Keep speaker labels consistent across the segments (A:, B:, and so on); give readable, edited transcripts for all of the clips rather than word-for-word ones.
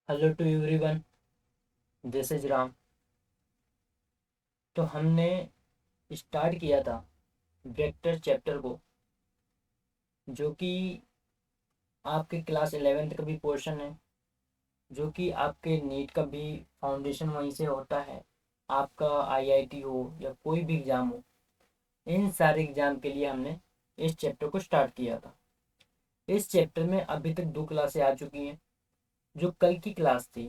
A: Hello to everyone, this is Ram. तो हमने start किया था वेक्टर चैप्टर को, जो कि आपके क्लास 11th का भी पोर्शन है, जो कि आपके नीट का भी फाउंडेशन वहीं से होता है। आपका आईआईटी हो या कोई भी एग्ज़ाम हो, इन सारे एग्ज़ाम के लिए हमने इस चैप्टर को स्टार्ट किया था। इस चैप्टर में अभी तक 2 क्लासें आ चुकी हैं। जो कल की क्लास थी,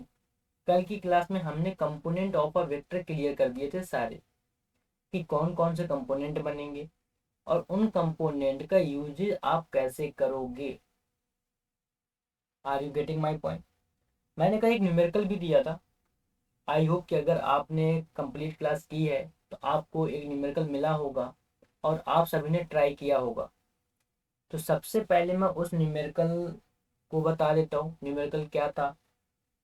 A: कल की क्लास में हमने component of a vector clear कर दिए थे सारे, कि कौन कौन से कंपोनेंट बनेंगे और उन कंपोनेंट का यूजेज आप कैसे करोगे। Are you getting my point? मैंने कहा एक न्यूमेरिकल भी दिया था। आई होप कि अगर आपने कंप्लीट क्लास की है तो आपको एक न्यूमेरिकल मिला होगा और आप सभी ने ट्राई किया होगा। तो सबसे पहले मैं उस न्यूमेरिकल को बता देता हूँ, न्यूमेरिकल क्या था,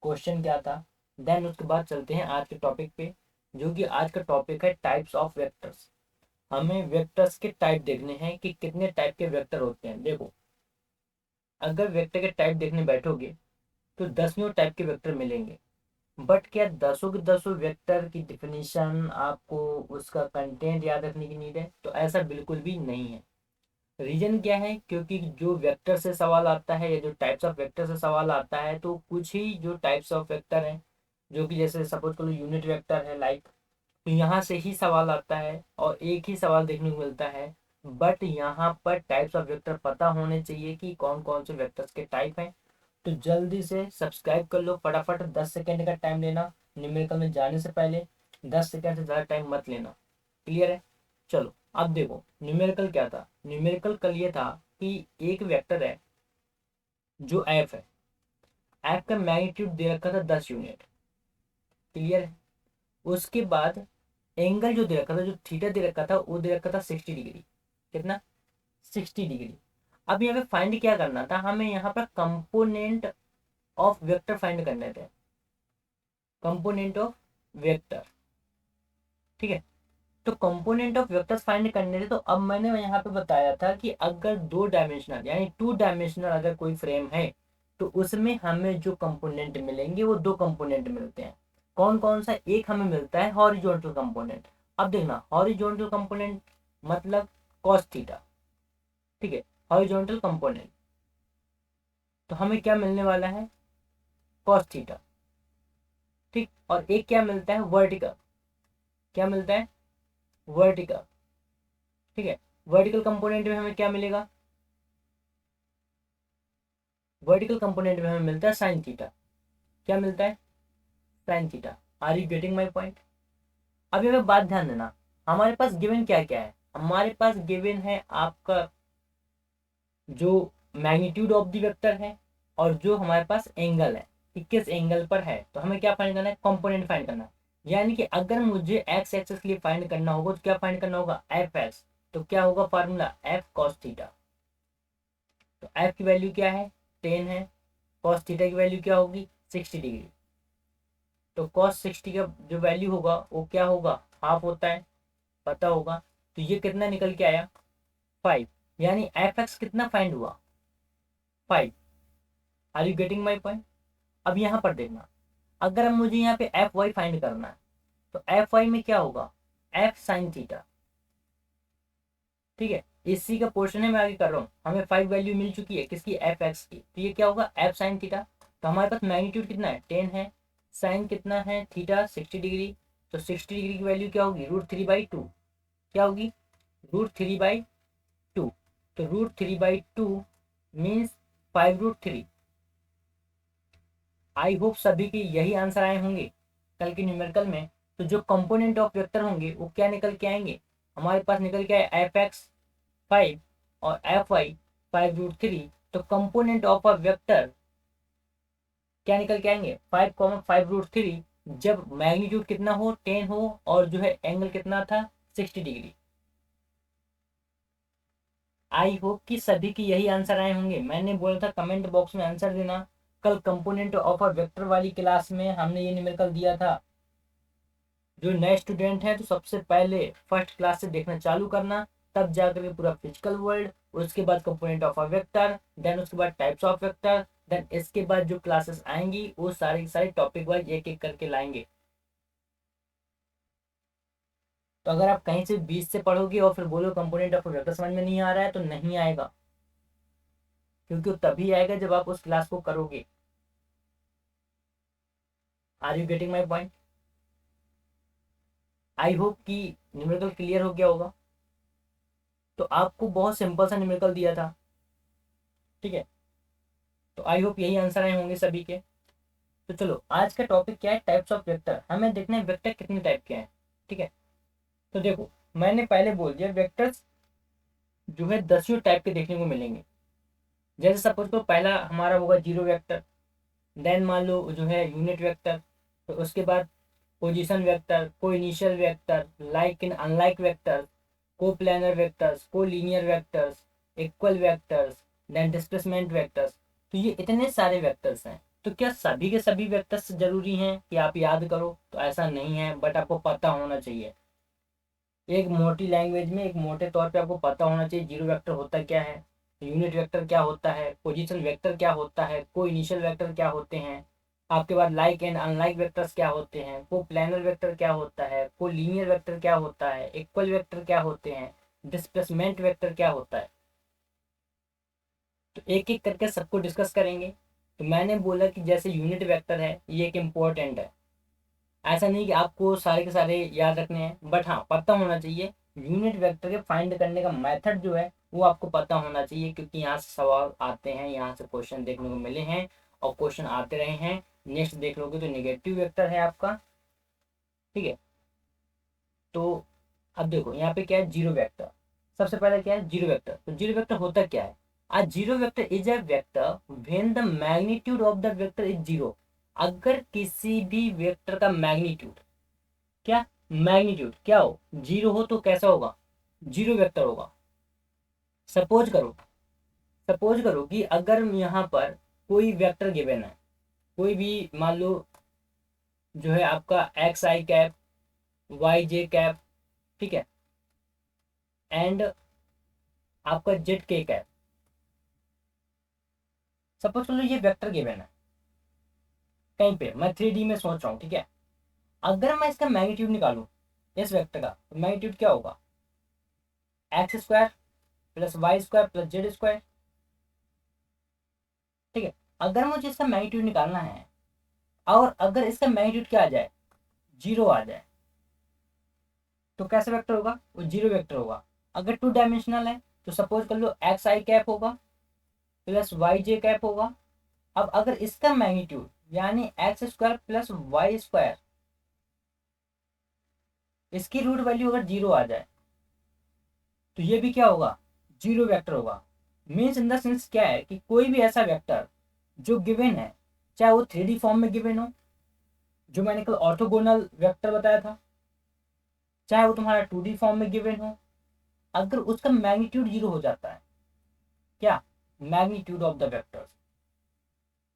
A: क्वेश्चन क्या था। देन उसके बाद चलते हैं आज के टॉपिक पे, जो कि आज का टॉपिक है टाइप्स ऑफ वेक्टर्स। हमें वेक्टर्स के टाइप देखने हैं कि कितने टाइप के वेक्टर होते हैं। देखो, अगर वेक्टर के टाइप देखने बैठोगे तो दसियों टाइप के वेक्टर मिलेंगे। बट क्या दसों के दसों वेक्टर की डिफिनीशन आपको, उसका कंटेंट याद रखने की नीड है? तो ऐसा बिल्कुल भी नहीं है। रीजन क्या है? क्योंकि जो वेक्टर से सवाल आता है या जो टाइप्स ऑफ वेक्टर से सवाल आता है, तो कुछ ही जो टाइप्स ऑफ वेक्टर हैं, जो कि जैसे सपोज करो यूनिट वेक्टर है लाइक, तो यहाँ से ही सवाल आता है और एक ही सवाल देखने को मिलता है। बट यहाँ पर टाइप्स ऑफ वेक्टर पता होने चाहिए कि कौन कौन से वेक्टर्स के टाइप हैं। तो जल्दी से सब्सक्राइब कर लो फटाफट, 10 सेकेंड का टाइम लेना न्यूमेरिकल में जाने से पहले, 10 सेकेंड से ज़्यादा टाइम मत लेना। क्लियर है? चलो अब देखो न्यूमेरिकल क्या था। न्यूमेरिकल कल ये था कि एक वेक्टर है जो एफ है, एफ का मैग्नीट्यूड दे रखा था 10 यूनिट। क्लियर है? उसके बाद एंगल जो दे रखा था, जो थीटा दे रखा था, वो दे रखा था 60 डिग्री। कितना? 60 डिग्री। अब यहाँ पे फाइंड क्या करना था हमें? यहाँ पर कंपोनेंट ऑफ वेक्टर फाइंड करने थे, कंपोनेंट ऑफ वेक्टर। ठीक है? तो कंपोनेंट ऑफ वेक्टर्स फाइंड करने थे। तो अब मैंने यहाँ पे बताया था कि अगर 2 डायमेंशनल यानी 2 डायमेंशनल अगर कोई फ्रेम है, तो उसमें हमें जो कंपोनेंट मिलेंगे वो 2 कंपोनेंट मिलते हैं। कौन कौन सा? एक हमें मिलता है हॉरिजॉन्टल कंपोनेंट। अब देखना, हॉरिजॉन्टल कंपोनेंट मतलब कॉस थीटा। ठीक है? हॉरिजॉन्टल कंपोनेंट, तो हमें क्या मिलने वाला है? Cos theta. ठीक, और एक क्या मिलता है? वर्टिकल। क्या मिलता है? वर्टिकल। ठीक है? वर्टिकल कंपोनेंट में हमें क्या मिलेगा? वर्टिकल कंपोनेंट में हमें मिलता है साइन थीटा। क्या मिलता है? Sine theta. Are you getting my point? अब यहाँ पे बात ध्यान देना, हमारे पास गिवन क्या क्या है। हमारे पास गिवन है आपका जो मैग्नीट्यूड ऑफ द वेक्टर है, और जो हमारे पास एंगल है कि किस एंगल पर है। तो हमें क्या फाइंड करना है? कंपोनेंट फाइंड करना है। यानी कि अगर मुझे एक्स एक्सेस के लिए फाइंड करना होगा तो क्या फाइंड करना होगा? F x. तो क्या होगा फार्मूला? F cos theta. तो एफ की वैल्यू क्या है? 10 है। कॉस थीटा की वैल्यू क्या होगी? 60 डिग्री। तो कॉस 60 का जो वैल्यू होगा वो क्या होगा? हाफ होता है, पता होगा। तो ये कितना निकल के आया? 5। यानी एफ एक्स कितना फाइंड हुआ? 5। Are you getting my point? अब यहाँ पर देखना, अगर अब मुझे यहाँ पे एफ वाई फाइंड करना है, तो एफ वाई में क्या होगा? F sine theta. ठीक है? इसी का पोर्शन है, मैं आगे कर रहा हूँ। हमें 5 वैल्यू मिल चुकी है किसकी? एफ एक्स की। तो ये क्या होगा? F sine theta. तो हमारे पास मैग्नीट्यूड कितना है? 10 है। साइन कितना है? Theta 60 degree. तो 60 डिग्री की वैल्यू क्या होगी? √3/2। क्या होगी? √3/2। तो √3/2 मीन्स 5√3। आई होप सभी के यही आंसर आए होंगे कल के न्यूमेरिकल में। तो जो कंपोनेंट ऑफ वेक्टर होंगे वो क्या निकल के आएंगे? हमारे पास निकल के आए एफ एक्स 5 और एफ वाई 5√3। तो कंपोनेंट ऑफ अ वेक्टर क्या निकल के आएंगे? 5, 5√3, जब मैग्नीट्यूड कितना हो? 10 हो, और जो है एंगल कितना था? 60 डिग्री। आई होप कि सभी की यही आंसर आए होंगे। मैंने बोला था कमेंट बॉक्स में आंसर देना। कल कंपोनेंट ऑफ अ वेक्टर वाली क्लास में हमने ये न्यूमेरिकल दिया था। जो नए स्टूडेंट हैं तो सबसे पहले फर्स्ट क्लास से देखना चालू करना, तब जाकर के पूरा फिजिकल वर्ल्ड, उसके बाद component of a vector, then उसके बाद टाइप्स ऑफ वेक्टर, देन इसके बाद जो क्लासेस आएंगी वो सारे सारे टॉपिक वाइज एक एक करके लाएंगे। तो अगर आप कहीं से बीच से पढ़ोगे और फिर बोलो कंपोनेंट ऑफ वेक्टर समझ में नहीं आ रहा है, तो नहीं आएगा, क्योंकि वो तभी आएगा जब आप उस क्लास को करोगे। Are you getting my point? I hope कि न्यूमेरिकल क्लियर हो गया होगा। तो आपको बहुत सिंपल सा न्यूमेरिकल दिया था, ठीक है। तो आई होप यही आंसर आए होंगे सभी के। तो चलो आज का टॉपिक क्या है, टाइप्स ऑफ वेक्टर। हमें देखना है वेक्टर कितने टाइप के हैं, ठीक है। तो देखो मैंने पहले बोल दिया वेक्टर्स जो है 10 टाइप के देखने को मिलेंगे। जैसे सपोज करो पहला हमारा होगा जीरो वेक्टर, देन मान लो जो है यूनिट वेक्टर, तो उसके बाद position vector, coinitial vector, like and unlike vector, coplanar vectors, collinear vectors, equal vectors, then displacement vectors. तो ये इतने सारे वेक्टर्स हैं। तो क्या सभी के सभी वेक्टर्स जरूरी हैं कि आप याद करो? तो ऐसा नहीं है, बट आपको पता होना चाहिए। एक मोटी लैंग्वेज में एक मोटे तौर पे आपको पता होना चाहिए जीरो वेक्टर होता क्या है, यूनिट वेक्टर क्या होता है, पोजीशन वेक्टर क्या होता है, को इनिशियल वेक्टर क्या होते हैं, आपके पास लाइक एंड अनलाइक वेक्टर्स क्या होते हैं, को प्लानर वेक्टर क्या होता है, को लीनियर वेक्टर क्या होता है, इक्वल वेक्टर क्या होते हैं, डिस्प्लेसमेंट वेक्टर क्या होता है। तो एक एक करके सबको डिस्कस करेंगे। तो मैंने बोला कि जैसे यूनिट वेक्टर है ये एक इम्पोर्टेंट है, ऐसा नहीं कि आपको सारे के सारे याद रखने हैं, बट हाँ पता होना चाहिए। यूनिट वेक्टर के फाइंड करने का मेथड जो है वो आपको पता होना चाहिए, क्योंकि यहाँ से सवाल आते हैं, यहाँ से क्वेश्चन देखने को मिले हैं और क्वेश्चन आते रहे हैं। नेक्स्ट देख लोगे तो नेगेटिव वेक्टर है आपका, ठीक है। तो अब देखो यहाँ पे क्या है, जीरो वेक्टर। सबसे पहले क्या है जीरो वेक्टर। तो जीरो वेक्टर होता क्या है? A zero vector is a vector when the magnitude of the vector is zero. अगर किसी भी वेक्टर का मैग्नीट्यूड, क्या मैग्नीट्यूड क्या हो, जीरो हो, तो कैसा होगा? जीरो वेक्टर होगा। सपोज करो, सपोज करो कि अगर यहाँ पर कोई वेक्टर गिवन है, कोई भी मान लो जो है आपका x i cap, y j cap, ठीक है, एंड आपका जेड के कैप। सपोज करो ये वेक्टर गिवन है कहीं पे, मैं 3D में सोच रहा हूँ, ठीक है। अगर मैं इसका मैग्नीट्यूड निकालू इस वेक्टर का, तो मैग्नीट्यूड क्या होगा? X square plus Y square plus z square, ठीक है। अगर मुझे इसका मैग्नीट्यूड निकालना है और अगर इसका मैग्नीट्यूड क्या आ जाए, जीरो आ जाए, तो कैसा वेक्टर होगा? वो जीरो वेक्टर होगा। अगर टू डायमेंशनल है तो सपोज कर लो एक्स आई कैप होगा प्लस वाई जे कैप होगा। अब अगर इसका मैग्नीट्यूड यानी x square plus Y square, इसकी रूट वैल्यू अगर जीरो आ जाए, तो ये भी क्या होगा? जीरो वेक्टर होगा। मीन्स इन द सेंस क्या है कि कोई भी ऐसा वेक्टर जो गिवन है, चाहे वो 3D फॉर्म में गिवन हो, जो मैंने कल ऑर्थोगोनल वेक्टर बताया था, चाहे वो तुम्हारा 2D फॉर्म में गिवन हो, अगर उसका मैग्नीट्यूड जीरो हो जाता है, क्या मैग्नीट्यूड ऑफ द वेक्टर,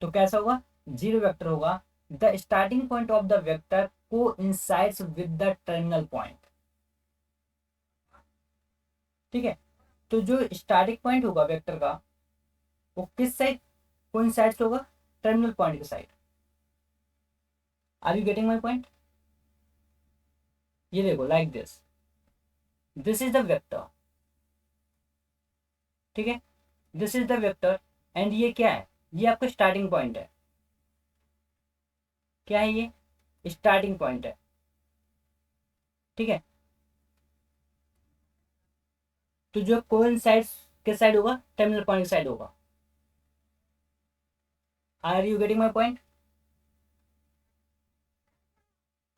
A: तो कैसा होगा? जीरो वेक्टर होगा। The starting point of the vector coincides with the terminal point, ठीक है। तो जो स्टार्टिंग पॉइंट होगा वेक्टर का वो किस साइड कोइंसाइड्स होगा? टर्मिनल पॉइंट के side. Are you getting my point? ये देखो like this, this is the vector, ठीक है, this is the vector. And ये क्या है? ये आपका स्टार्टिंग पॉइंट है। क्या है ये? स्टार्टिंग पॉइंट है, ठीक है। तो जो कोइंसाइड्स किस साइड होगा? टर्मिनल पॉइंट की साइड होगा। Are you getting my point?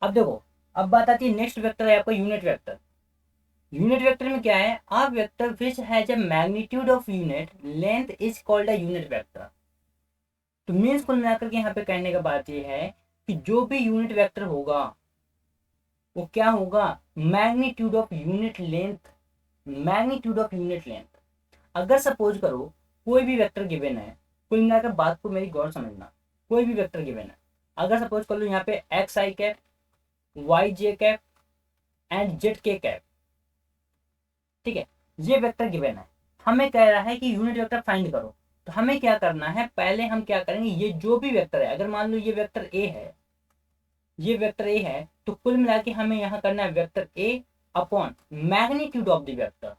A: अब देखो, अब बात आती है नेक्स्ट वेक्टर है आपका यूनिट वेक्टर। यूनिट वेक्टर में क्या है? A vector which has a magnitude of unit length is called a unit vector. तो मीन्स कुल मिलाकर के यहाँ पे कहने का बात ये है कि जो भी यूनिट वेक्टर होगा वो क्या होगा? Magnitude of unit length, magnitude of unit length. अगर सपोज करो कोई भी वेक्टर गिवन है, कुल मिलाकर बात को मेरी गौर समझना, कोई भी वेक्टर गिवन है, अगर सपोज कर लो यहाँ पे x i cap, y j cap and z k cap, ठीक है, ये वेक्टर गिवन है, हमें कह रहा है कि यूनिट वेक्टर फाइंड करो। तो हमें क्या करना है, पहले हम क्या करेंगे, ये जो भी वेक्टर है, अगर मान लो ये वेक्टर ए है, ये वेक्टर ए है, तो कुल मिला के हमें यहाँ करना है vector a upon magnitude of the vector.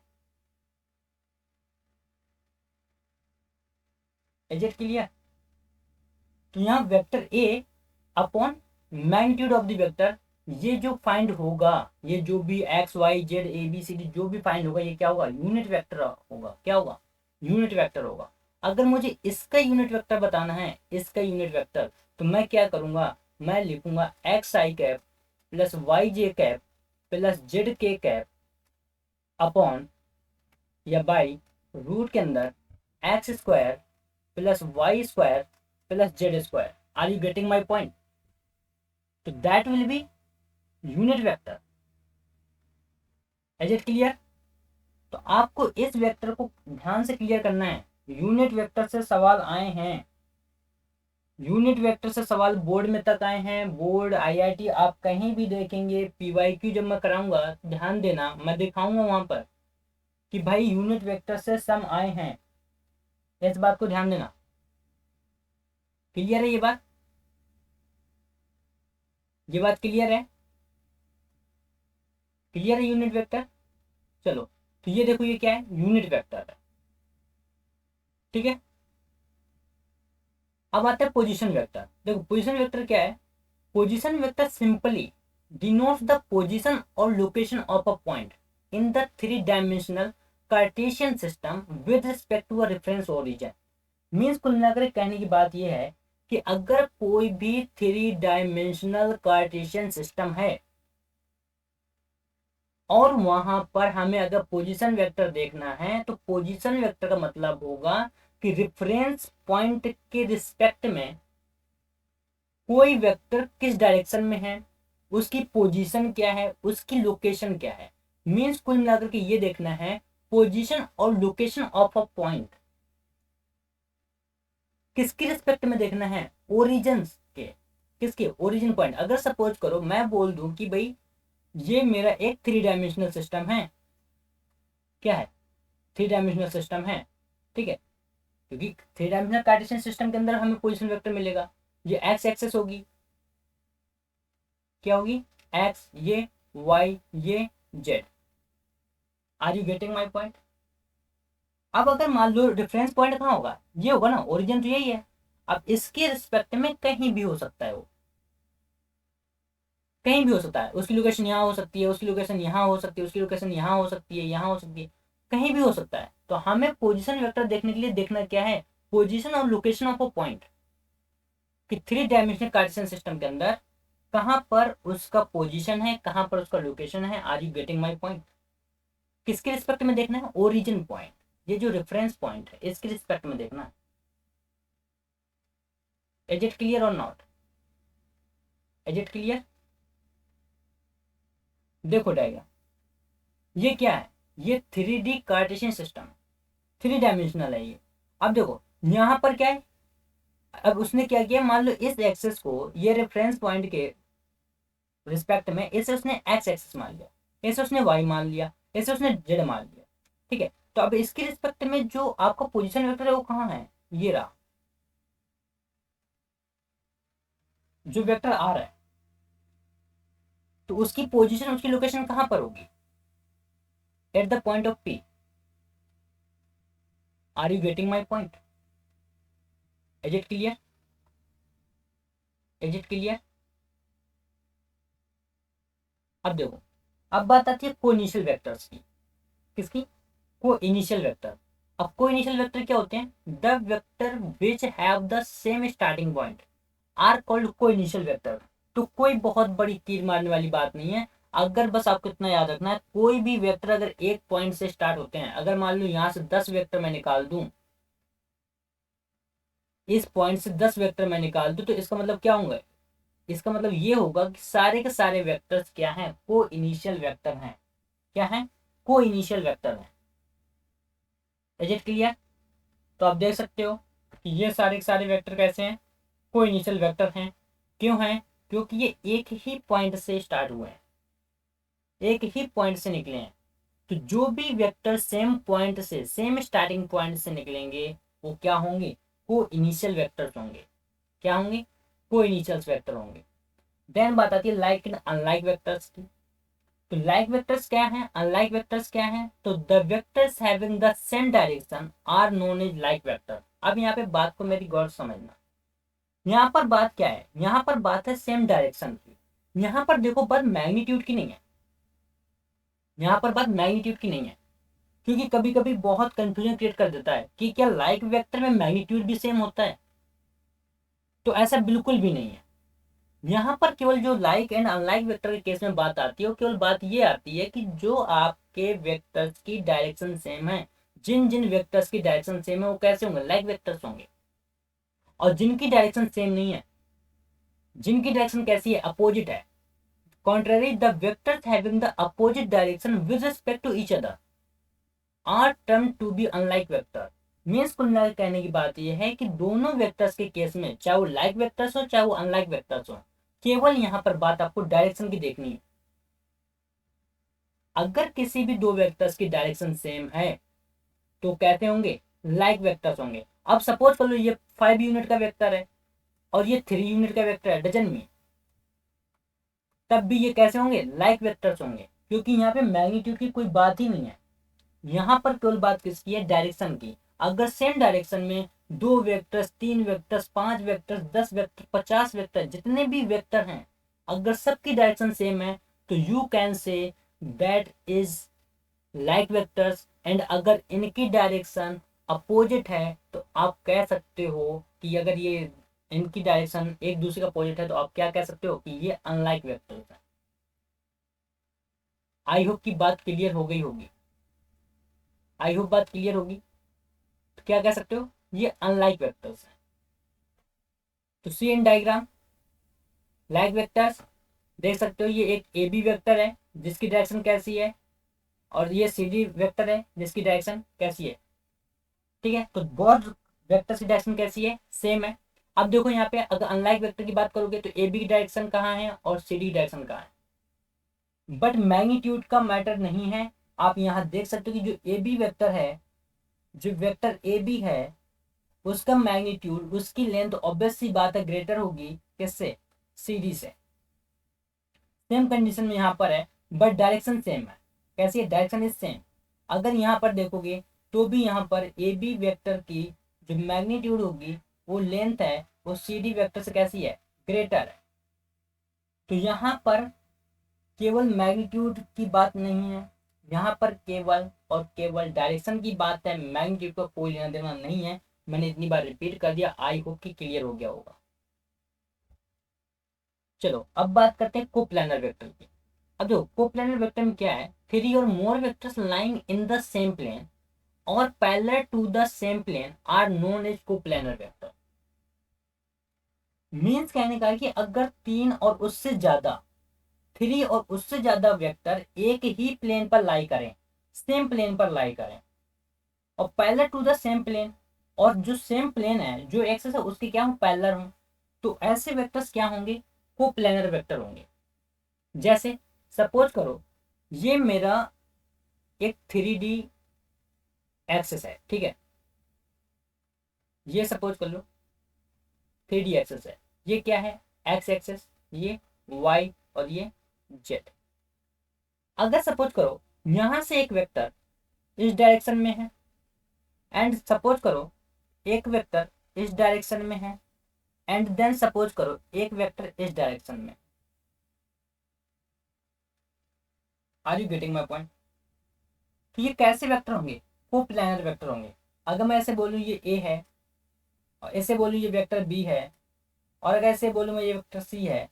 A: Is it clear? तो यहाँ vector a upon magnitude of the vector, ये जो फाइंड होगा, ये जो भी x y z a b c d जो भी फाइंड होगा, ये क्या होगा, यूनिट वेक्टर होगा। क्या होगा, यूनिट वेक्टर होगा। अगर मुझे इसका यूनिट वेक्टर बताना है, इसका यूनिट वेक्टर, तो मैं क्या करूंगा, मैं लिखूंगा x i cap plus y j cap plus z k cap upon या बाई रूट के अंदर x square plus Y square plus z square. Are you getting my point? तो that will be unit vector. Is it clear? तो आपको इस vector को ध्यान से क्लियर करना है। यूनिट वेक्टर से सवाल आए हैं, यूनिट वेक्टर से सवाल बोर्ड में तक आए हैं, बोर्ड आईआईटी आप कहीं भी देखेंगे, पीवाईक्यू जब मैं कराऊंगा ध्यान देना, मैं दिखाऊंगा वहां पर कि भाई यूनिट वेक्टर से सम आए हैं। इस बात को ध्यान देना। क्लियर है ये बात? ये बात क्लियर है? क्लियर है यूनिट वेक्टर? चलो, तो ये देखो, ये क्या है, यूनिट वेक्टर है। ठीक है, अब आता है पोजीशन वेक्टर। देखो पोजीशन वेक्टर क्या है, position vector simply denotes the position और location of a point in the 3 dimensional Cartesian system with respect to a reference origin. Means कुल मिलाकर कहने की बात यह है कि अगर कोई भी 3 डायमेंशनल कार्टेशियन सिस्टम है और वहां पर हमें अगर पोजीशन वेक्टर देखना है, तो पोजीशन वेक्टर का मतलब होगा कि रेफरेंस पॉइंट के रिस्पेक्ट में कोई वेक्टर किस डायरेक्शन में है, उसकी पोजीशन क्या है, उसकी लोकेशन क्या है। मीन्स कुल मिलाकर के ये देखना है पोजीशन और लोकेशन ऑफ अ पॉइंट किसके रिस्पेक्ट में देखना है, ओरिजिन के। किसके, ओरिजिन पॉइंट। अगर सपोज करो मैं बोल दूं कि भाई ये मेरा एक 3 डायमेंशनल सिस्टम है, क्या है, 3 डायमेंशनल सिस्टम है, ठीक है, क्योंकि 3 डायमेंशनल कार्टेशियन सिस्टम के अंदर हमें पोजीशन वेक्टर मिलेगा। ये एक्स एक्सेस होगी, क्या होगी, एक्स ये, वाई ये, z. Are you getting my point? अब अगर मान लो रेफरेंस पॉइंट कहाँ होगा, ये होगा ना, ओरिजिन तो यही है। अब इसके रिस्पेक्ट में कहीं भी हो सकता है, वो कहीं भी हो सकता है, उसकी लोकेशन यहाँ हो सकती है, उसकी लोकेशन यहाँ हो सकती है, उसकी लोकेशन यहाँ हो सकती है, यहाँ हो सकती है, कहीं भी हो सकता है। तो हमें पोजीशन वेक्टर देखने के लिए देखना क्या है, पोजीशन और लोकेशन ऑफ अ पॉइंट कि 3 डायमेंशनल कार्टेशियन सिस्टम के अंदर कहां पर उसका पोजीशन है, कहां पर उसका लोकेशन है। Are you getting my point? किसके रिस्पेक्ट में देखना है, ओरिजिन पॉइंट, ये जो रेफरेंस पॉइंट है इसके रिस्पेक्ट में देखना है। इज इट क्लियर और नॉट? Is it clear? देखो डायग्राम, ये क्या है, ये 3D कार्टेशियन सिस्टम, 3 डायमेंशनल है ये। अब देखो यहां पर क्या है, अब उसने क्या किया, मान लो इस एक्सेस को, ये रेफरेंस पॉइंट के रिस्पेक्ट में इसे उसने एक्स एक्सेस मान लिया, इसे उसने वाई मान लिया, इसे उसने जेड मान लिया। ठीक है, तो अब इसके रिस्पेक्ट में जो आपका पोजीशन वेक्टर है वो कहाँ है, ये रहा, जो वेक्टर आ रहा है, तो उसकी पोजीशन, उसकी लोकेशन कहां पर होगी, at the point of p. Are you getting my point? Is it clear? Is it clear? अब देखो, अब बात आती है को इनिशियल वेक्टर्स की। किसकी, को इनिशियल वेक्टर। अब को इनिशियल वेक्टर क्या होते हैं, the vector which have the same starting point are called coinitial vector. तो कोई बहुत बड़ी तीर मारने वाली बात नहीं है, अगर बस आपको इतना याद रखना है, कोई भी वेक्टर अगर एक पॉइंट से स्टार्ट होते हैं, अगर मान लो यहां से 10 वेक्टर मैं निकाल दूं, इस पॉइंट से 10 वेक्टर मैं निकाल दूं, तो इसका मतलब क्या होगा, इसका मतलब ये होगा कि सारे के सारे वेक्टर्स क्या हैं, को इनिशियल वेक्टर हैं। क्या है, को इनिशियल वेक्टर है। Is it clear? तो आप देख सकते हो कि ये सारे के सारे वेक्टर कैसे हैं, को इनिशियल वेक्टर हैं। क्यों हैं, क्योंकि ये एक ही पॉइंट से स्टार्ट हुए हैं, एक ही पॉइंट से निकले हैं। तो जो भी वेक्टर सेम पॉइंट से, सेम स्टार्टिंग पॉइंट से निकलेंगे, वो क्या होंगे, को इनिशियल वेक्टर्स होंगे। क्या होंगे, को इनिशियल वेक्टर होंगे। देन बात आती है लाइक एंड अनलाइक वेक्टर्स की। तो लाइक वेक्टर्स क्या हैं, अनलाइक वेक्टर्स क्या हैं, तो the vectors having the same direction are known as like vector. अब यहाँ पे बात को मेरी गौर से समझना, यहाँ पर बात क्या है, यहाँ पर बात है सेम डायरेक्शन की। यहाँ पर देखो बात मैग्नीट्यूड की नहीं है, यहाँ पर बात मैग्नीट्यूड की नहीं है, क्योंकि कभी कभी बहुत कंफ्यूजन क्रिएट कर देता है कि क्या लाइक वेक्टर में मैग्नीट्यूड भी सेम होता है, तो ऐसा बिल्कुल भी नहीं है। यहाँ पर केवल जो लाइक एंड अनलाइक वेक्टर के केस में बात आती है, वो केवल बात ये आती है कि जो आपके वेक्टर्स की डायरेक्शन सेम है, जिन जिन वेक्टर्स की डायरेक्शन सेम है वो कैसे होंगे, लाइक वेक्टर्स होंगे। और जिनकी डायरेक्शन सेम नहीं है, जिनकी डायरेक्शन कैसी है, अपोजिट है, contrary the vectors having the opposite direction with respect to each other are termed to be unlike vector। Means कुल मिलाकर कहने की बात यह है कि दोनों वेक्टर्स के केस में, चाहे वो लाइक वेक्टर्स हो चाहे वो अनलाइक वेक्टर्स हो, केवल यहाँ पर बात आपको डायरेक्शन की देखनी है। अगर किसी भी दो वेक्टर्स की डायरेक्शन सेम है तो कहते होंगे लाइक वेक्टर्स होंगे। अब सपोज कर लो ये 5 यूनिट का वेक्टर है और ये 3 यूनिट का वेक्टर है डजन में, तब भी ये कैसे होंगे, लाइक वेक्टर्स होंगे, क्योंकि यहाँ पे मैग्नीट्यूड की कोई बात ही नहीं है। यहाँ पर केवल बात किसकी है, डायरेक्शन की। अगर सेम डायरेक्शन में 2 vectors, 3 vectors, 5 vectors, 10 vector, 50 vector, जितने भी वेक्टर हैं, अगर सबकी डायरेक्शन सेम है तो you can say that is like vectors. And अगर इनकी डायरेक्शन अपोजिट है तो आप कह सकते हो कि अगर ये इनकी डायरेक्शन एक दूसरे का अपोजिट है तो आप क्या कह सकते हो कि ये अनलाइक वेक्टर्स है। आई होप की बात क्लियर हो गई होगी, आई होप बात क्लियर होगी। तो क्या कह सकते हो, ये अनलाइक वेक्टर्स है। तो सी इन डायग्राम लाइक वेक्टर्स देख सकते हो, ये एक ए बी वेक्टर है जिसकी डायरेक्शन कैसी है, और ये सी डी वेक्टर है जिसकी डायरेक्शन कैसी है। ठीक है, तो बहुत वेक्टर की डायरेक्शन कैसी है, सेम है। अब देखो यहाँ पे अगर अनलाइक वेक्टर की बात करोगे तो ए बी की डायरेक्शन कहाँ है और सी डी की डायरेक्शन कहाँ है, बट मैग्नीट्यूड का मैटर नहीं है। आप यहाँ देख सकते हो कि जो ए बी वेक्टर है, जो वेक्टर ए बी है, उसका मैग्नीट्यूड, उसकी लेंथ ऑब्वियस सी बात है ग्रेटर होगी किससे, सी डी से। सेम कंडीशन में यहाँ पर है बट डायरेक्शन सेम है। कैसी है, डायरेक्शन इज सेम। अगर यहाँ पर देखोगे तो भी यहाँ पर ए बी वेक्टर की जो मैग्नीट्यूड होगी, वो लेंथ है, वो सी डी वेक्टर से कैसी है, ग्रेटर है। तो यहाँ पर केवल मैग्नीट्यूड की बात नहीं है, यहाँ पर केवल और केवल डायरेक्शन की बात है, मैग्नीट्यूड को कोई लेना देना नहीं है। मैंने इतनी बार रिपीट कर दिया, आई होप कि क्लियर हो गया होगा। चलो अब बात करते हैं कोप्लानर वेक्टर की। अब जो कोप्लानर वेक्टर में क्या है, 3 और more vectors lying in the same plane और parallel to the same plane are known as coplanar vector. Means कहने का है कि अगर 3 और उससे ज्यादा, 3 और उससे ज्यादा वेक्टर एक ही प्लेन पर लाई करें, सेम प्लेन पर लाई करें, और parallel to the same plane, और जो सेम प्लेन है, जो एक्सिस है उसके क्या हो, पैरेलल हो, तो ऐसे वेक्टर्स क्या होंगे, कोप्लानर वेक्टर होंगे। जैसे सपोज करो ये मेरा एक 3D एक्सिस है, ठीक है, ये सपोज कर लो 3D एक्सिस है, ये क्या है, एक्स एक्सिस, ये वाई और ये जेड। अगर सपोज करो यहां से एक वेक्टर इस डायरेक्शन में है, एंड सपोज करो एक वेक्टर इस डायरेक्शन में है, एंड देन सपोज करो एक वेक्टर इस डायरेक्शन में। Are you getting my point. तो ये कैसे वेक्टर होंगे, कोप्लानर वेक्टर होंगे। अगर मैं ऐसे बोलूँ ये ए है, और ऐसे बोलूँ ये वेक्टर बी है, और अगर ऐसे बोलूँ मैं ये वेक्टर सी है,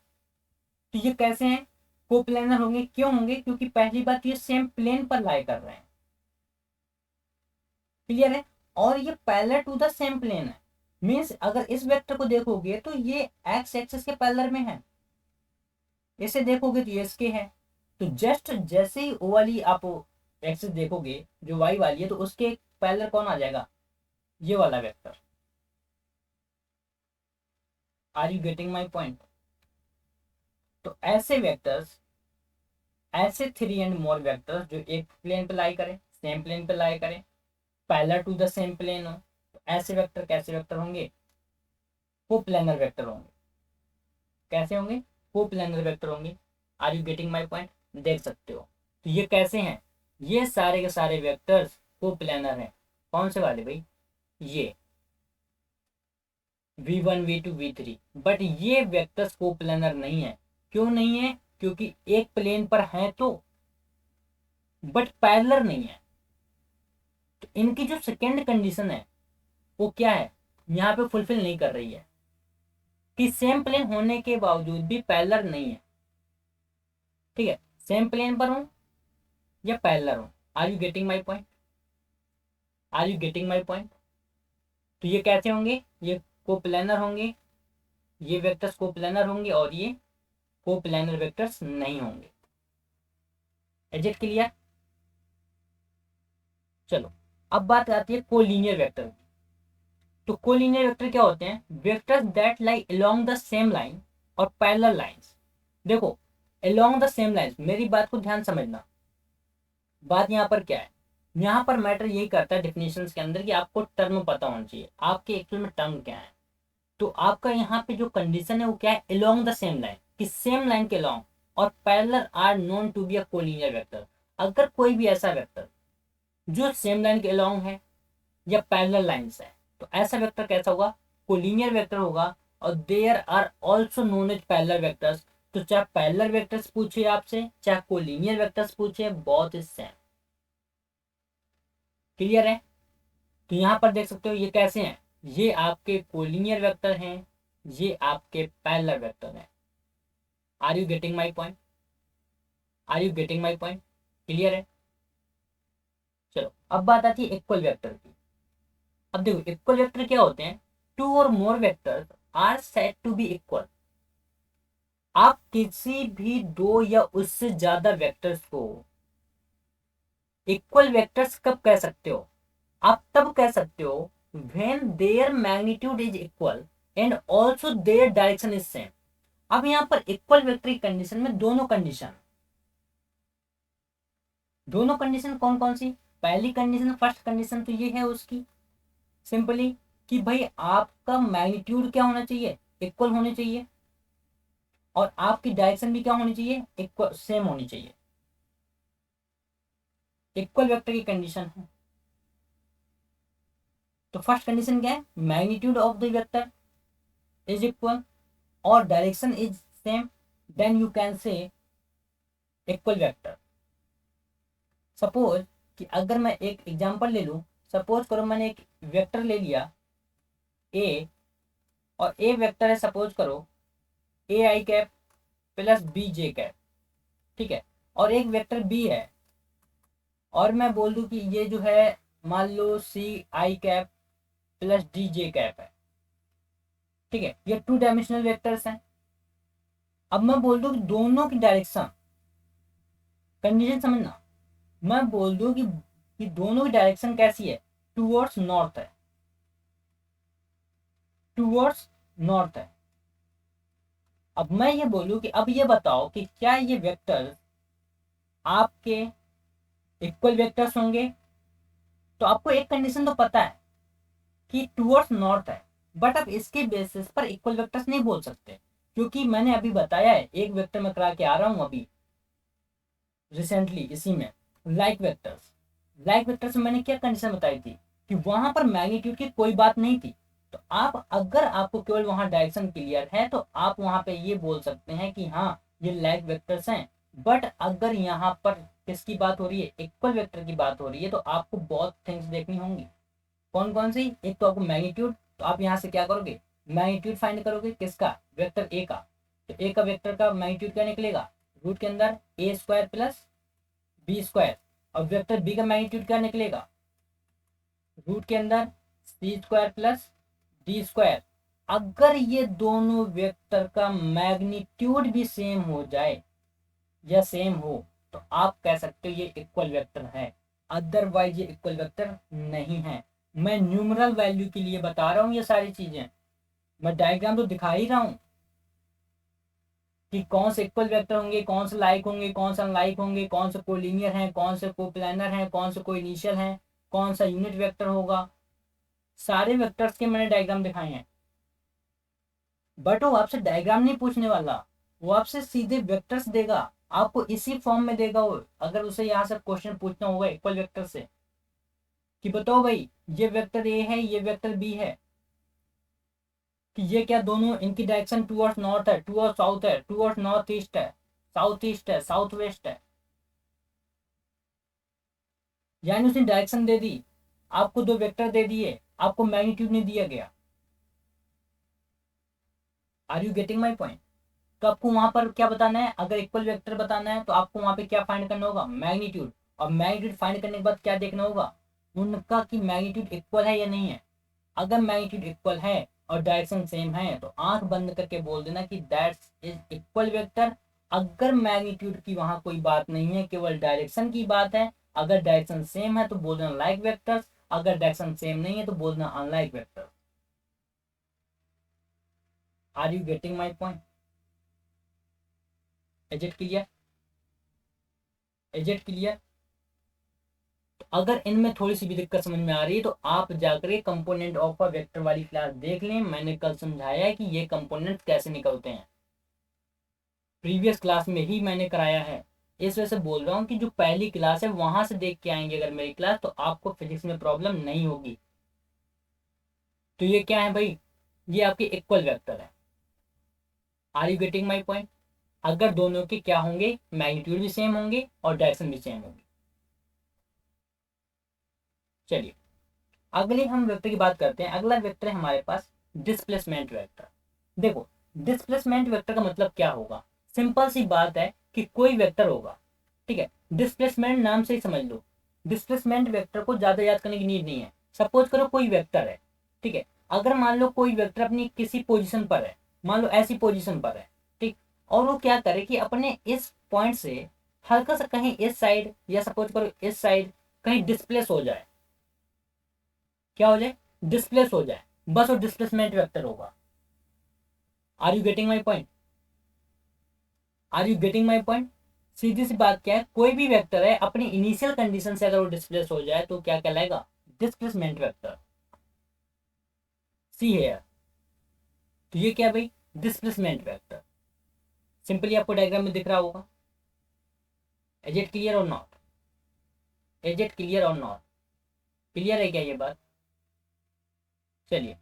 A: तो ये कैसे हैं, कोप्लानर होंगे। क्यों होंगे, क्योंकि पहली बात ये सेम प्लेन पर लाई कर रहे हैं, क्लियर है, और ये parallel to the same plane है। मीन्स अगर इस वेक्टर को देखोगे तो ये एक्स एक्सिस के पैरेलल में है, इसे देखोगे तो ये इसके है। तो जस्ट जैसे ही ओ वाली आप एक्सिस देखोगे जो वाई वाली है, तो उसके पैरेलल कौन आ जाएगा, ये वाला vector. Are you getting my point. तो ऐसे वेक्टर्स, ऐसे 3 एंड मोर वेक्टर्स जो एक प्लेन पे लाई करें, सेम प्लेन पे लाई करें, parallel to the same plane हो, तो ऐसे वेक्टर कैसे वेक्टर होंगे? कोप्लेनर वेक्टर होंगे। कैसे होंगे? कोप्लेनर वेक्टर होंगे। Are you getting my point? देख सकते हो। तो ये कैसे हैं? ये सारे के सारे वेक्टर्स कोप्लेनर हैं। कौन से वाले भाई? ये v1 v2 v3। बट ये वेक्टर्स कोप्लेनर नहीं है। क्यों नहीं है? क्योंकि एक प्लेन पर है तो, बट पैरेलल नहीं है। तो इनकी जो सेकेंड कंडीशन है वो क्या है, यहाँ पे फुलफिल नहीं कर रही है कि सेम प्लेन होने के बावजूद भी पैरेलल नहीं है। ठीक है, सेम प्लेन पर हूं या पैरेलल हूं। Are you getting my point? Are you getting my point? तो ये कैसे होंगे? ये कोप्लेनर होंगे। ये वेक्टर्स कोप्लेनर होंगे और ये कोप्लेनर वेक्टर्स नहीं होंगे। Is it clear? चलो, अब बात आती है कोलिनियर वेक्टर की। तो कोलिनियर वेक्टर क्या होते हैं? Vectors that lie along the same line और पैरेलल लाइंस। देखो, अलोंग द सेम लाइंस, मेरी बात को ध्यान समझना। बात यहाँ पर क्या है? यहाँ पर मैटर यही करता है डेफिनेशंस के अंदर कि आपको टर्म पता होना चाहिए, आपके एक्चुअल में टर्म क्या है। तो आपका यहाँ पे जो कंडीशन है वो क्या है? अलोंग द सेम लाइन, कि सेम लाइन के अलोंग और parallel are known to be a collinear vector. अगर कोई भी ऐसा वेक्टर जो सेम लाइन के अलोंग है या पैरेलल लाइंस है, तो ऐसा वेक्टर कैसा होगा? कोलिनियर वेक्टर होगा। और there are also known as parallel vectors. तो चाहे पैरेलल वेक्टर्स पूछे आपसे, चाहे कोलिनियर वेक्टर्स पूछे, बहुत इज सेम। क्लियर है? तो यहाँ पर देख सकते हो ये कैसे हैं? ये आपके कोलिनियर वेक्टर हैं, ये आपके पैरेलल वेक्टर हैं। Are you getting my point? Are you getting my point? Clear है? चलो, अब बात आती है इक्वल वेक्टर की। अब देखो, इक्वल वेक्टर क्या होते हैं? टू और more vectors are said to be equal. आप किसी भी दो या उससे ज्यादा वेक्टर्स को इक्वल वेक्टर्स कब कह सकते हो? आप तब कह सकते हो when their magnitude is equal and also their direction is same। अब यहाँ पर इक्वल वेक्टर की कंडीशन में दोनों कंडीशन कौन कौन सी? पहली कंडीशन, फर्स्ट कंडीशन तो ये है उसकी सिंपली कि भाई आपका मैग्नीट्यूड क्या होना चाहिए? इक्वल होनी चाहिए। और आपकी डायरेक्शन भी क्या होनी चाहिए? इक्वल, सेम होनी चाहिए। इक्वल वेक्टर की कंडीशन है। तो फर्स्ट कंडीशन क्या है? Magnitude of the vector is equal और direction is same, then you can say equal vector. Suppose कि अगर मैं एक एग्जांपल ले लूं, सपोज करो मैंने एक वेक्टर ले लिया ए, और ए वेक्टर है सपोज करो a i cap plus b j cap. ठीक है, और एक वेक्टर बी है और मैं बोल दूं कि ये जो है मान लो c i cap plus d j cap है। ठीक है, ये 2 डायमेंशनल वेक्टर्स हैं। अब मैं बोल दूं कि दोनों की डायरेक्शन, कंडीशन समझना, मैं बोल दूं कि दोनों की डायरेक्शन कैसी है? टूवर्ड्स नॉर्थ है, टूवर्ड्स नॉर्थ है। अब मैं ये बोलूं कि अब ये बताओ कि क्या ये वेक्टर आपके इक्वल वेक्टर्स होंगे? तो आपको एक कंडीशन तो पता है कि टूवर्ड्स नॉर्थ है, बट अब इसके बेसिस पर इक्वल वेक्टर्स नहीं बोल सकते, क्योंकि मैंने अभी बताया है एक वेक्टर में करा के आ रहा हूं अभी रिसेंटली इसी में, लाइक वेक्टर्स। लाइक वेक्टर्स में मैंने क्या कंडीशन बताई थी कि वहां पर मैग्नीट्यूड की कोई बात नहीं थी। तो आप, अगर आपको केवल वहां डायरेक्शन क्लियर है तो आप वहां पे ये बोल सकते हैं कि हाँ ये लाइक वेक्टर्स हैं। बट अगर यहाँ पर किसकी बात हो रही है? इक्वल वेक्टर की बात हो रही है, तो आपको बहुत थिंग्स देखनी होंगी। कौन कौन सी? एक तो आपको मैग्नीट्यूड, तो आप यहाँ से क्या करोगे? मैग्नीट्यूड फाइंड करोगे किसका? वेक्टर ए का। तो ए का वेक्टर का मैग्नीट्यूड क्या निकलेगा? रूट के अंदर ए स्क्वायर प्लस बी स्क्वायर। और वेक्टर बी का मैग्नीट्यूड क्या निकलेगा? रूट के अंदर सी स्क्वायर प्लस डी स्क्वायर। अगर ये दोनों वेक्टर का मैग्नीट्यूड भी सेम हो जाए या सेम हो तो आप कह सकते हो ये इक्वल वेक्टर है, अदरवाइज ये इक्वल वेक्टर नहीं है। मैं न्यूमरल वैल्यू के लिए बता रहा हूं ये सारी चीजें, मैं डायग्राम तो दिखा ही रहा हूं कि कौन से इक्वल वेक्टर होंगे, कौन से लाइक होंगे, कौन से अनलाइक होंगे, कौन से कोलिनियर हैं, कौन से कोप्लानर हैं, कौन से कोइनिशियल हैं, कौन सा यूनिट वेक्टर होगा। सारे वेक्टर्स के मैंने डायग्राम दिखाए हैं, बट वो आपसे डायग्राम नहीं पूछने वाला, वो आपसे सीधे वेक्टर्स देगा, आपको इसी फॉर्म में देगा वो। अगर उसे यहाँ से क्वेश्चन पूछना होगा इक्वल वेक्टर से कि बताओ भाई ये वेक्टर ए है, ये वेक्टर बी है, कि ये क्या दोनों इनकी डायरेक्शन टूवर्ड्स नॉर्थ है, टूवर्ड्स साउथ है, टूवर्ड्स नॉर्थ ईस्ट है, साउथ ईस्ट है, साउथ वेस्ट है, यानी उसने डायरेक्शन दे दी, आपको दो वेक्टर दे दिए, आपको मैग्नीट्यूड नहीं दिया गया। Are you getting my point? तो आपको वहां पर क्या बताना है, अगर इक्वल वेक्टर बताना है तो आपको वहां पे क्या फाइंड करना होगा, मैग्नीट्यूड। और मैग्नीट्यूड फाइंड करने के बाद क्या देखना होगा, उनका कि मैग्नीट्यूड इक्वल है या नहीं है। अगर मैग्नीट्यूड इक्वल है और डायरेक्शन सेम है तो आंख बंद करके बोल देना कि दैट्स इज इक्वल वेक्टर। अगर मैग्नीट्यूड की वहां कोई बात नहीं है, केवल डायरेक्शन की बात है, अगर डायरेक्शन सेम है तो बोल देना लाइक वेक्टर्स, अगर डायरेक्शन सेम नहीं है तो बोल देना unlike vector. Are you getting my point? Is it clear? Is it clear? अगर इनमें थोड़ी सी भी दिक्कत समझ में आ रही है तो आप जाकर कंपोनेंट ऑफ अ वेक्टर वाली क्लास देख लें, मैंने कल समझाया है कि ये कंपोनेंट कैसे निकलते हैं, प्रीवियस क्लास में ही मैंने कराया है। इस वजह से बोल रहा हूँ कि जो पहली क्लास है वहां से देख के आएंगे अगर मेरी क्लास, तो आपको फिजिक्स में प्रॉब्लम नहीं होगी। तो ये क्या है भाई, ये आपके इक्वल वेक्टर है। Are you getting my point? अगर दोनों के क्या होंगे, मैग्नीट्यूड भी सेम होंगे और डायरेक्शन भी सेम होंगे। चलिए अगले हम वेक्टर की बात करते हैं। अगला वेक्टर है हमारे पास डिस्प्लेसमेंट वेक्टर। देखो डिस्प्लेसमेंट वेक्टर का मतलब क्या होगा, सिंपल सी बात है कि कोई वेक्टर होगा, ठीक है, डिस्प्लेसमेंट नाम से ही समझ लो। डिस्प्लेसमेंट वेक्टर को ज्यादा याद करने की नीड नहीं है। सपोज करो कोई वेक्टर है, ठीक है, अगर मान लो कोई वेक्टर अपनी किसी पोजीशन पर है, मान लो ऐसी पोजीशन पर है, ठीक, और वो क्या करे कि अपने इस पॉइंट से हल्का सा कहीं इस साइड या सपोज करो इस साइड कहीं डिस्प्लेस हो जाए, क्या हो जाए, डिस्प्लेस हो जाए, बस वो डिस्प्लेसमेंट वेक्टर होगा। Are you getting my point? Are you getting my point? सीधी सी बात क्या है, कोई भी वेक्टर है अपनी इनिशियल कंडीशन से अगर वो डिस्प्लेस हो जाए तो क्या कहलाएगा, डिस्प्लेसमेंट वेक्टर। सी है, तो ये क्या है भाई, डिस्प्लेसमेंट वेक्टर। सिंपली आपको डायग्राम में दिख रहा होगा। इज इट क्लियर और नॉट? इज इट क्लियर और नॉट? क्लियर है क्या ये बात? चलिए,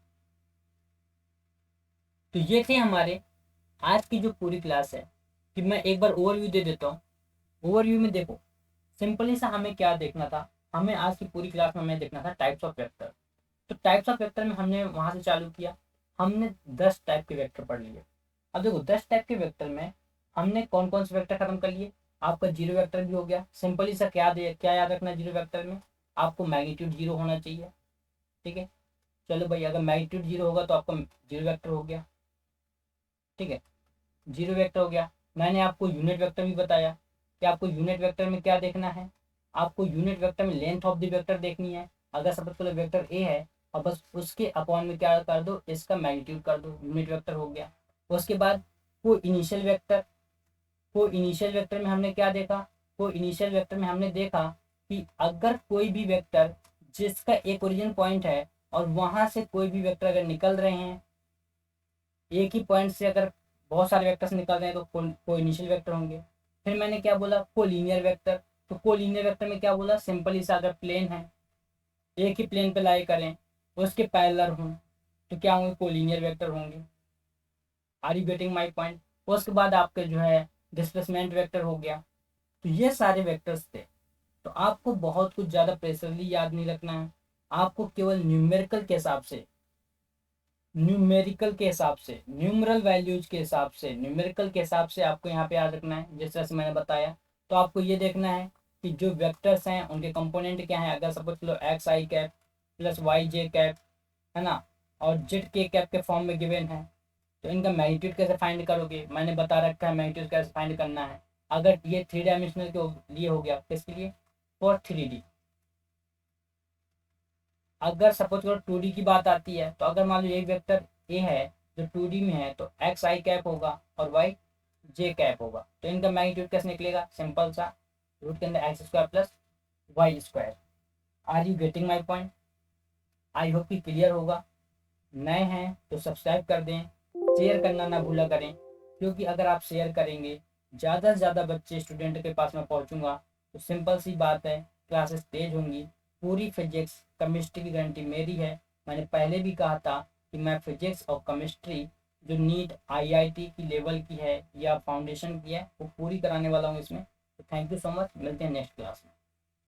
A: तो ये थे हमारे आज की जो पूरी क्लास है, कि मैं एक बार ओवरव्यू दे देता हूँ। ओवरव्यू में देखो सिंपली सा हमें क्या देखना था, हमें आज की पूरी क्लास में हमें देखना था टाइप्स ऑफ वेक्टर। तो टाइप्स ऑफ वेक्टर में हमने वहां से चालू किया, हमने 10 टाइप के वेक्टर पढ़ लिए। अब देखो 10 टाइप के वेक्टर में हमने कौन कौन से वेक्टर खत्म कर लिए। आपका जीरो वेक्टर भी हो गया, सिंपली सा क्या याद रखना है जीरो वेक्टर में, आपको मैग्नीट्यूड जीरो होना चाहिए, ठीक है। चलो भाई अगर मैग्नीट्यूड जीरो होगा तो आपका जीरो वेक्टर हो गया, ठीक है, जीरो वेक्टर हो गया। मैंने आपको यूनिट वेक्टर भी बताया कि आपको यूनिट वेक्टर में क्या देखना है, आपको यूनिट वेक्टर में लेंथ ऑफ द वेक्टर देखनी है। अगर सपोज करो वेक्टर ए है और बस उसके अपॉन में क्या कर दो, इसका मैग्नीट्यूड कर दो, यूनिट वेक्टर हो गया। उसके बाद को initial vector, coinitial vector में हमने क्या देखा, को इनिशियल वेक्टर में हमने देखा कि अगर कोई भी वेक्टर जिसका एक ओरिजिन पॉइंट है और वहां से कोई भी वेक्टर अगर निकल रहे हैं, एक ही पॉइंट से अगर बहुत सारे वेक्टर्स निकल रहे हैं तो को इनिशियल वेक्टर होंगे। फिर मैंने क्या बोला, कोलिनियर वेक्टर। तो कोलिनियर वेक्टर में क्या बोला, सिंपली सा अगर प्लेन है, एक ही प्लेन पे लाई करें, उसके पैरेलल हों, तो क्या होंगे, कोलिनियर वेक्टर होंगे। Are you getting my point? उसके बाद आपके जो है डिस्प्लेसमेंट वेक्टर हो गया। तो ये सारे वेक्टर्स थे। तो आपको बहुत कुछ ज़्यादा प्रेशरली याद नहीं रखना है, आपको केवल न्यूमेरिकल के हिसाब से, न्यूमेरिकल के हिसाब से, न्यूमरल वैल्यूज के हिसाब से, न्यूमेरिकल के हिसाब से आपको यहाँ पे याद रखना है, जिस तरह से मैंने बताया। तो आपको ये देखना है कि जो वेक्टर्स हैं उनके कंपोनेंट क्या हैं। अगर suppose low x i cap plus y j cap है ना, और जेड के कैप के फॉर्म में गिवन है, तो इनका मैग्नीट्यूड कैसे फाइंड करोगे, मैंने बता रखा है मैग्नीट्यूड कैसे फाइंड करना है। अगर ये थ्री डायमेंशनल के लिए हो गया, किसके लिए, फॉर 3D। अगर सपोज करो 2D की बात आती है, तो अगर मान लो एक वेक्टर ए है जो 2D में है, तो एक्स आई कैप होगा और वाई जे कैप होगा। तो इनका मैग्नीट्यूड कैसे निकलेगा, सिंपल सा, रूट के अंदर x square plus Y square. Are you getting my point? I hope कि क्लियर होगा। नए हैं तो सब्सक्राइब कर दें, शेयर करना ना भूला करें, क्योंकि अगर आप शेयर करेंगे ज़्यादा से ज़्यादा बच्चे स्टूडेंट के पास में पहुंचूंगा तो सिंपल सी बात है, क्लासेस तेज होंगी। पूरी फिजिक्स केमिस्ट्री की गारंटी मेरी है। मैंने पहले भी कहा था कि मैं फिजिक्स और केमिस्ट्री जो नीट आईआईटी की लेवल की है या फाउंडेशन की है वो पूरी कराने वाला हूँ इसमें। तो थैंक यू सो मच, मिलते हैं नेक्स्ट क्लास में।